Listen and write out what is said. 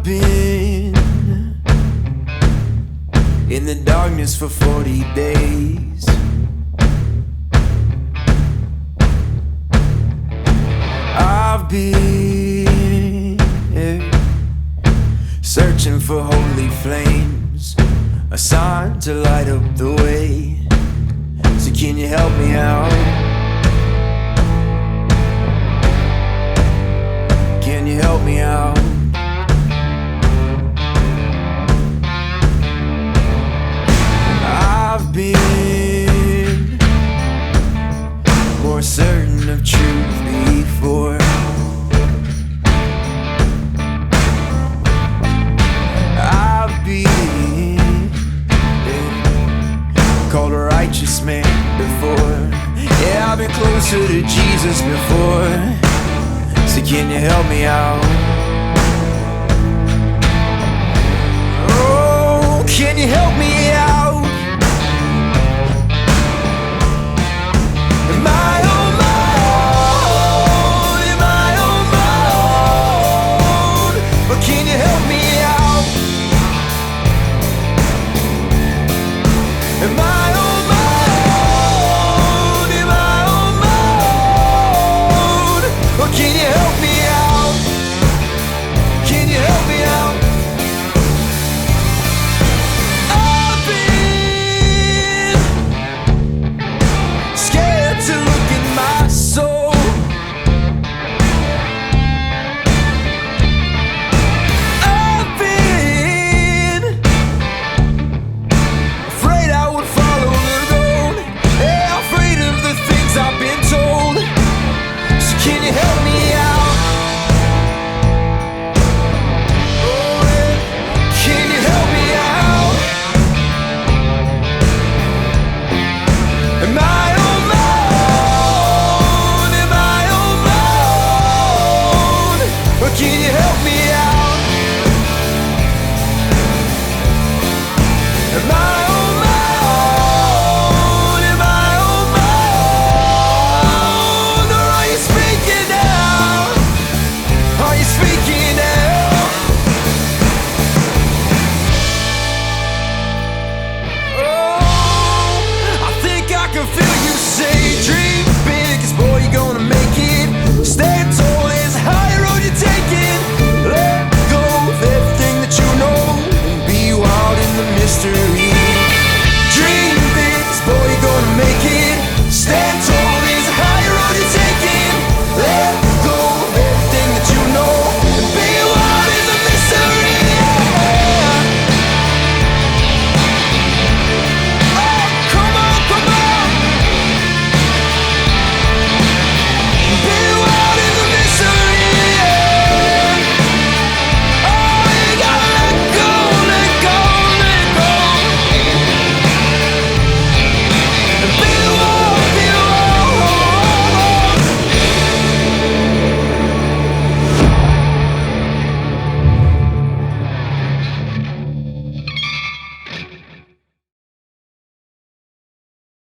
I've been in the darkness for 40 days. I've been searching for holy flames, a sign to light up the way. So can you help me out? Can you help me out? I've been more certain of truth before. I've been called a righteous man before. Yeah, I've been closer to Jesus before. So can you help me out? Oh, can you help me out? Am I on my own? Am I on my own? Or can you help me out? Am I on my own? Am I on my own? Or can you help me out? Can you help me out? I've been scared to look in my soul. I've been afraid I would follow the road. Yeah, afraid of the things I've been told. So can you help me out? Oh, yeah. Can you help me out? Am I on my own? Am I on my own? Or can you help me out? Am I